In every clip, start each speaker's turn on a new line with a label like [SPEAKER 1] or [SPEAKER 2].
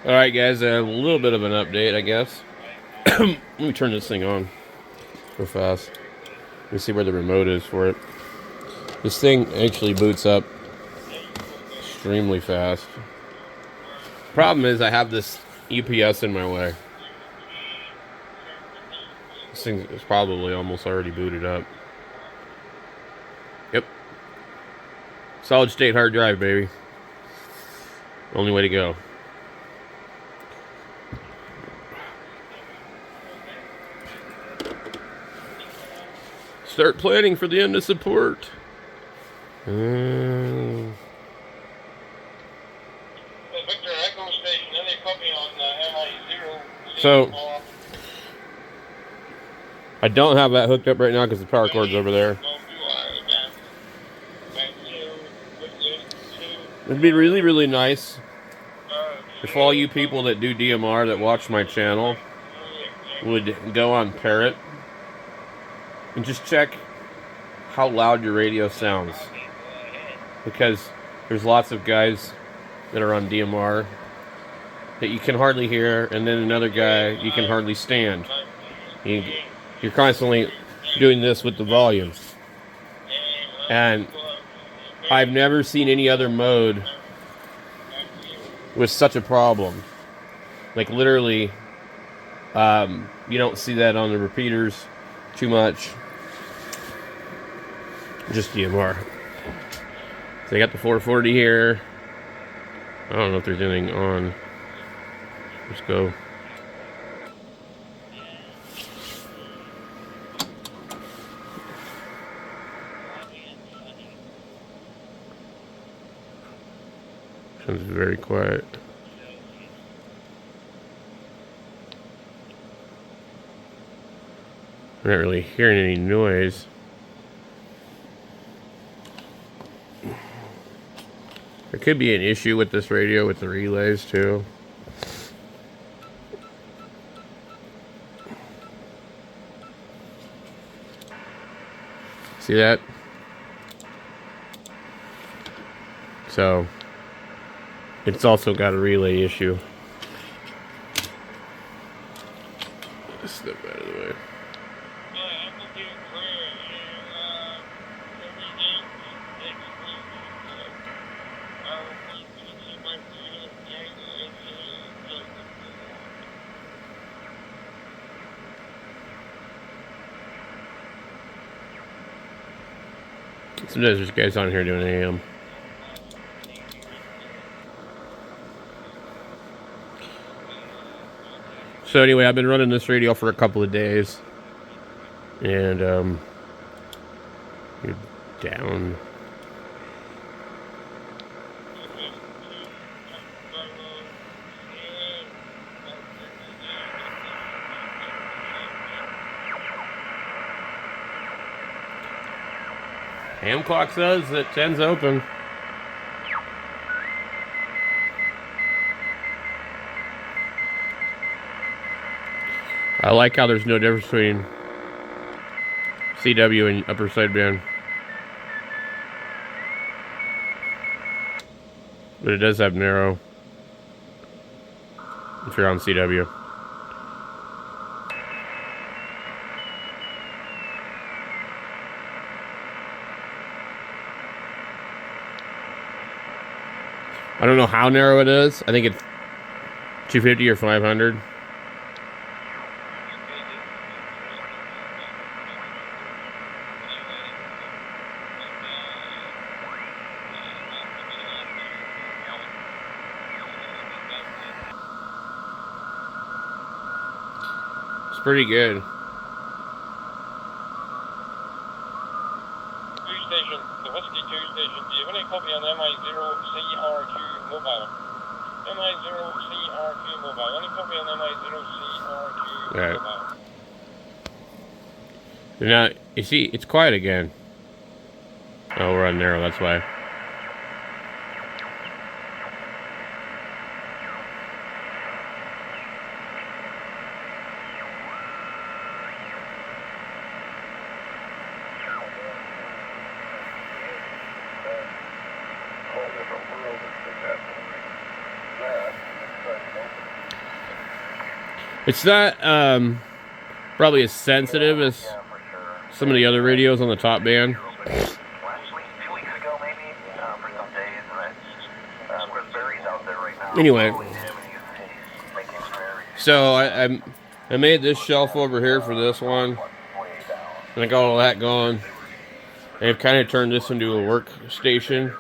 [SPEAKER 1] Alright guys, a little bit of an update, I guess. Let me turn this thing on real fast. Let me see where the remote is for it. This thing actually boots up extremely fast. Problem is I have this UPS in my way. This thing is probably almost already booted up. Yep. Solid state hard drive, baby. Only way to go. Start planning for the end of support. So, I don't have that hooked up right now because the power cord's over there. It'd be really, really nice if all you people that do DMR that watch my channel would go on Parrot and just check how loud your radio sounds. Because there's lots of guys that are on DMR that you can hardly hear, and then another guy you can hardly stand. You're constantly doing this with the volume. And I've never seen any other mode with such a problem. Like literally, you don't see that on the repeaters too much. Just DMR. So I got the 440 here. I don't know if there's anything on. Let's go. Sounds very quiet. I'm not really hearing any noise. There could be an issue with this radio with the relays too. See that? So it's also got a relay issue. Step out of the way. Sometimes there's guys on here doing AM. So anyway, I've been running this radio for a couple of days. And, you're down. Ham clock says that 10's open. I like how there's no difference between CW and upper sideband. But it does have narrow if you're on CW. I don't know how narrow it is. I think it's 250 or 500. It's pretty good.
[SPEAKER 2] The Whiskey 2 station, do you have any copy on MI0CRQ mobile? MI0CRQ mobile. Any copy on MI0CRQ mobile?
[SPEAKER 1] Now, you see, it's quiet again. Oh, we're on narrow, that's why. It's not probably as sensitive as some of the other radios on the top band. Anyway, so I made this shelf over here for this one, and I got all that going. And I've kind of turned this into a workstation.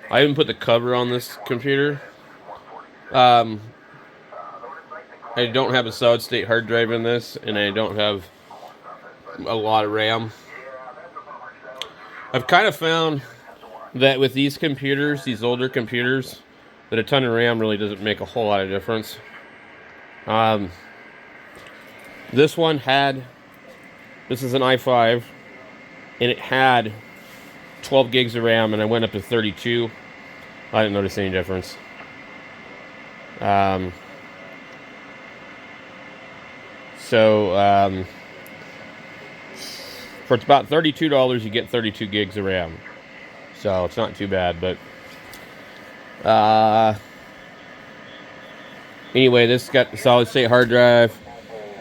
[SPEAKER 1] I even put the cover on this computer. I don't have a solid state hard drive in this, and I don't have a lot of RAM. I've kind of found that with these computers, these older computers, that a ton of RAM really doesn't make a whole lot of difference. This one had, this is an i5, and it had 12 gigs of RAM, and I went up to 32. I didn't notice any difference. For about $32, you get 32 gigs of RAM. So it's not too bad, but anyway, this got the solid state hard drive,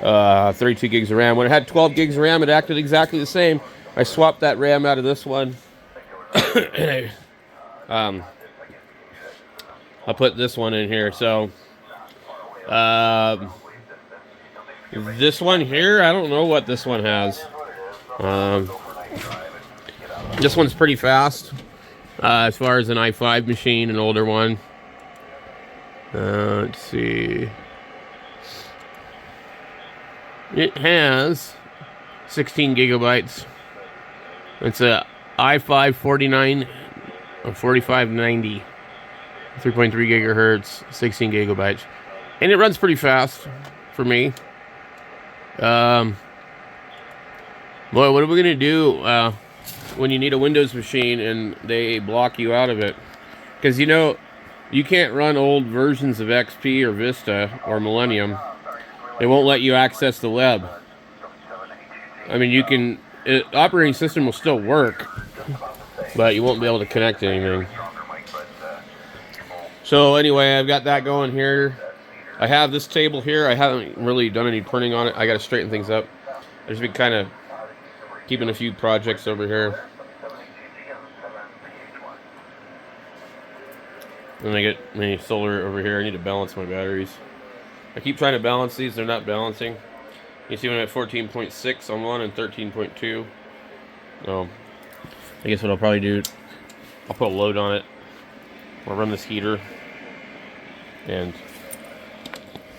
[SPEAKER 1] 32 gigs of RAM. When it had 12 gigs of RAM, it acted exactly the same. I swapped that RAM out of this one, and I'll put this one in here. So this one here, I don't know what this one has. This one's pretty fast as far as an i5 machine, an older one. Let's see. It has 16 gigabytes. It's a i5 49 or 4590, 3.3 gigahertz, 16 gigabytes, and it runs pretty fast for me. Boy, what are we gonna do when you need a Windows machine and they block you out of it? Because you know you can't run old versions of XP or Vista or Millennium. They won't let you access the web. I mean, you can. Operating system will still work, but you won't be able to connect to anything. So anyway, I've got that going here. I have this table here. I haven't really done any printing on it. I got to straighten things up. I've just been kind of keeping a few projects over here. And I get my solar over here. I need to balance my batteries. I keep trying to balance these. They're not balancing. You see when I'm at 14.6 on one and 13.2. So I guess what I'll probably do, I'll put a load on it. I'll run this heater and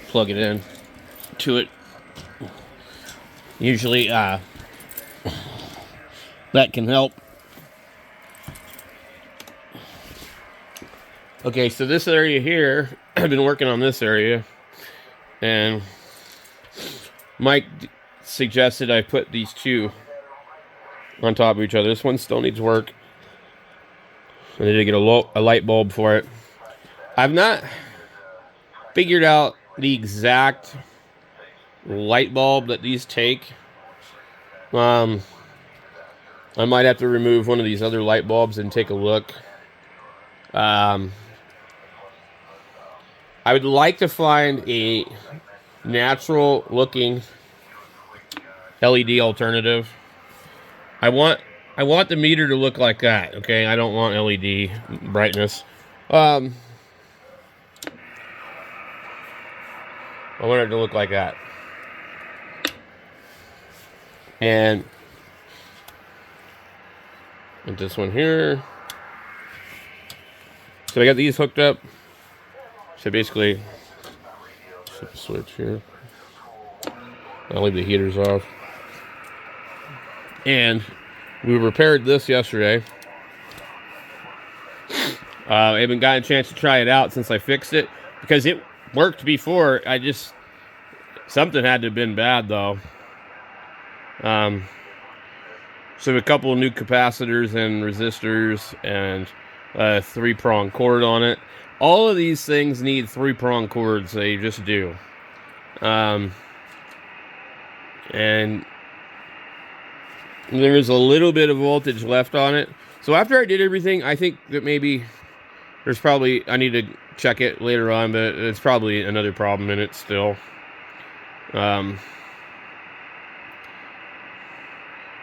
[SPEAKER 1] plug it in to it. Usually that can help. Okay, so this area here, I've been working on this area, and Mike suggested I put these two on top of each other. This one still needs work. I need to get a light bulb for it. I've not figured out the exact light bulb that these take. I might have to remove one of these other light bulbs and take a look. I would like to find a natural looking LED alternative. I want the meter to look like that, okay? I don't want LED brightness. I want it to look like that. And this one here. So I got these hooked up. So basically, flip the switch here. I'll leave the heaters off. And we repaired this yesterday. I haven't gotten a chance to try it out since I fixed it, because it worked before. Something had to have been bad though. So a couple of new capacitors and resistors and a 3-prong cord on it. All of these things need 3-prong cords. They just do. And there is a little bit of voltage left on it. So after I did everything, I think that maybe there's probably, I need to check it later on, but it's probably another problem in it still.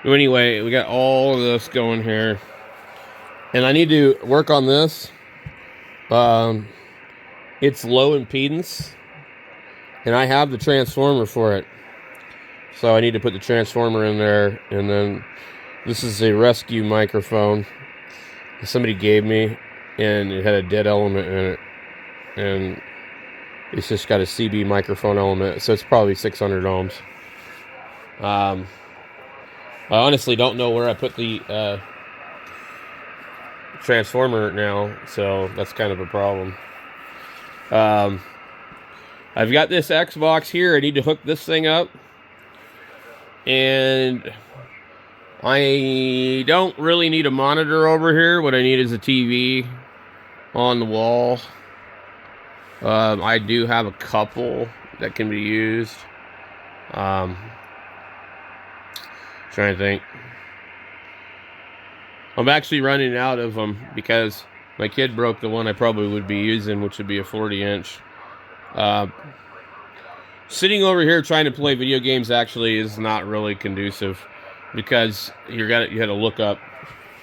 [SPEAKER 1] Anyway, we got all of this going here. And I need to work on this. It's low impedance. And I have the transformer for it. So I need to put the transformer in there. And then this is a rescue microphone somebody gave me. And it had a dead element in it. And it's just got a CB microphone element. So it's probably 600 ohms. I honestly don't know where I put the transformer now. So that's kind of a problem. I've got this Xbox here. I need to hook this thing up. And I don't really need a monitor over here. What I need is a TV on the wall. I do have a couple that can be used. Trying to think. I'm actually running out of them because my kid broke the one I probably would be using, which would be a 40-inch. Sitting over here trying to play video games actually is not really conducive because you had to look up,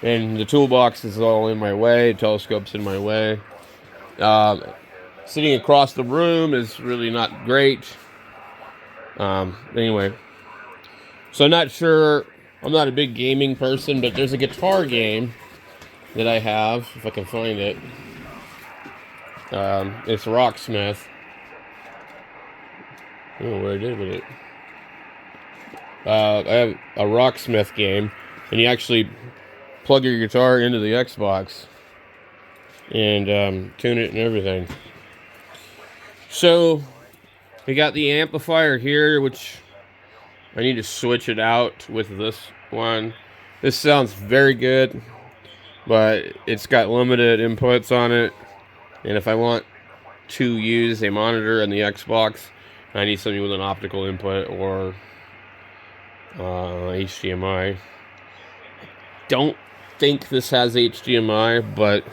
[SPEAKER 1] and the toolbox is all in my way. The telescope's in my way. Sitting across the room is really not great. Anyway, so I'm not sure. I'm not a big gaming person, but there's a guitar game that I have, if I can find it. It's Rocksmith. I don't know what I did with it. I have a Rocksmith game, and you actually plug your guitar into the Xbox and tune it and everything. So we got the amplifier here, which I need to switch it out with this one. This sounds very good, but it's got limited inputs on it. And if I want to use a monitor on the Xbox, I need something with an optical input or HDMI. Don't think this has HDMI, but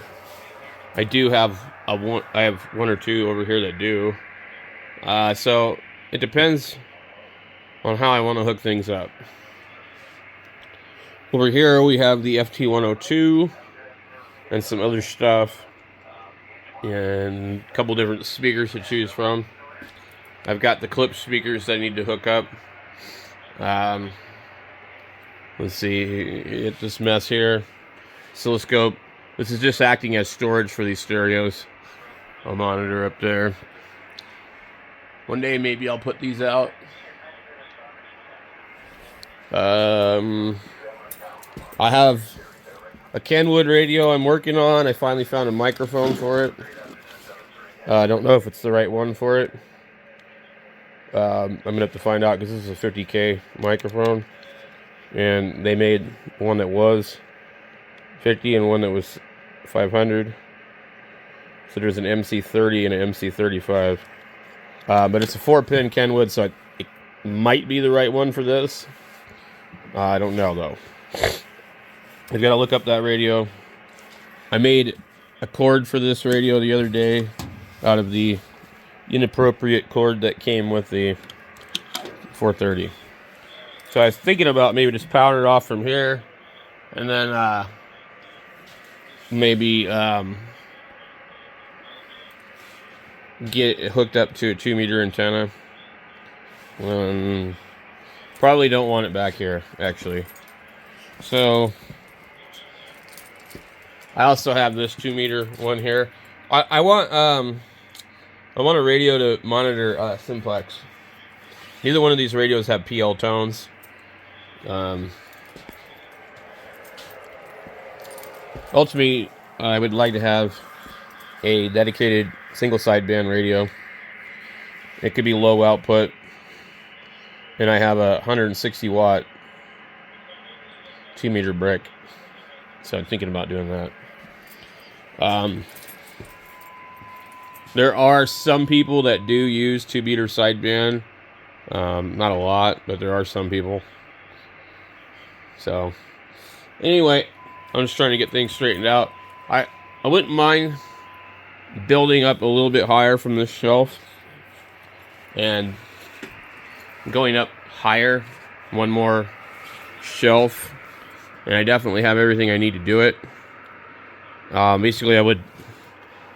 [SPEAKER 1] I do have I have one or two over here that do. So it depends on how I want to hook things up. Over here we have the FT102 and some other stuff and a couple different speakers to choose from. I've got the clip speakers that I need to hook up. Let's see, get this mess here. Oscilloscope. This is just acting as storage for these stereos. A monitor up there. One day maybe I'll put these out. I have a Kenwood radio I'm working on. I finally found a microphone for it. I don't know if it's the right one for it. I'm going to have to find out because this is a 50K microphone. And they made one that was 50 and one that was 500. So there's an MC30 and an MC35. But it's a 4-pin Kenwood, so it might be the right one for this. I don't know, though. I've got to look up that radio. I made a cord for this radio the other day out of the inappropriate cord that came with the 430. So I was thinking about maybe just powder it off from here and then maybe get it hooked up to a 2-meter antenna. Probably don't want it back here, actually. So I also have this 2-meter one here. I want a radio to monitor simplex. Neither one of these radios have PL tones. Ultimately, I would like to have a dedicated single sideband radio. It could be low output, and I have a 160 watt 2-meter brick, so I'm thinking about doing that. There are some people that do use 2-meter sideband. Not a lot, but there are some people. So anyway, I'm just trying to get things straightened out. I wouldn't mind building up a little bit higher from this shelf and going up higher, one more shelf, and I definitely have everything I need to do it. Basically, I would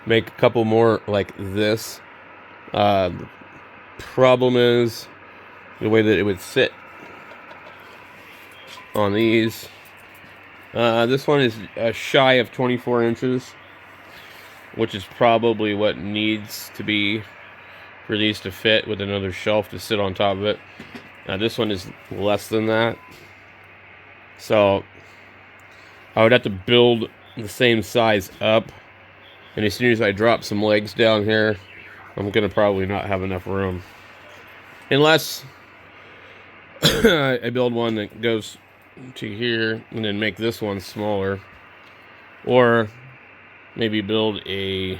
[SPEAKER 1] make a couple more like this. Problem is the way that it would sit on these. This one is shy of 24 inches, which is probably what needs to be for these to fit with another shelf to sit on top of it. This one is less than that. So I would have to build the same size up. And as soon as I drop some legs down here, I'm going to probably not have enough room. Unless I build one that goes to here and then make this one smaller. Or maybe build a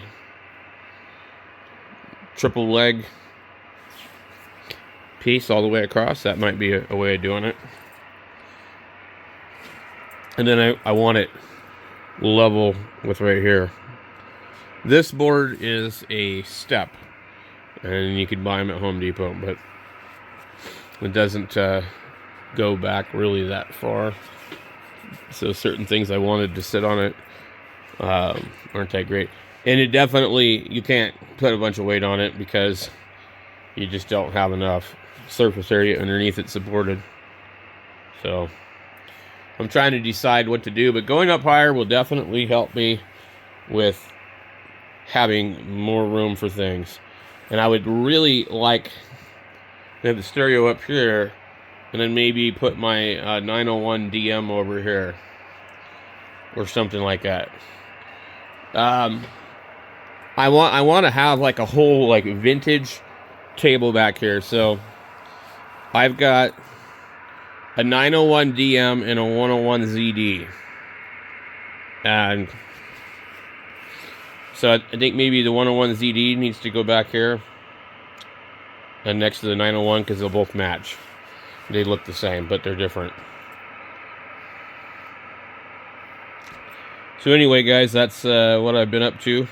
[SPEAKER 1] triple leg piece all the way across. That might be a way of doing it. And then I want it level with right here. This board is a step, and you can buy them at Home Depot, but it doesn't go back really that far. So certain things I wanted to sit on it aren't that great. And it definitely, you can't put a bunch of weight on it because you just don't have enough surface area underneath it supported. So I'm trying to decide what to do, but going up higher will definitely help me with having more room for things. And I would really like to have the stereo up here, and then maybe put my 901 DM over here, or something like that. I want to have like a whole like vintage table back here. So I've got a 901 DM and a 101 ZD, and so I think maybe the 101 ZD needs to go back here and next to the 901 because they'll both match. They look the same, but they're different. So anyway, guys, that's what I've been up to.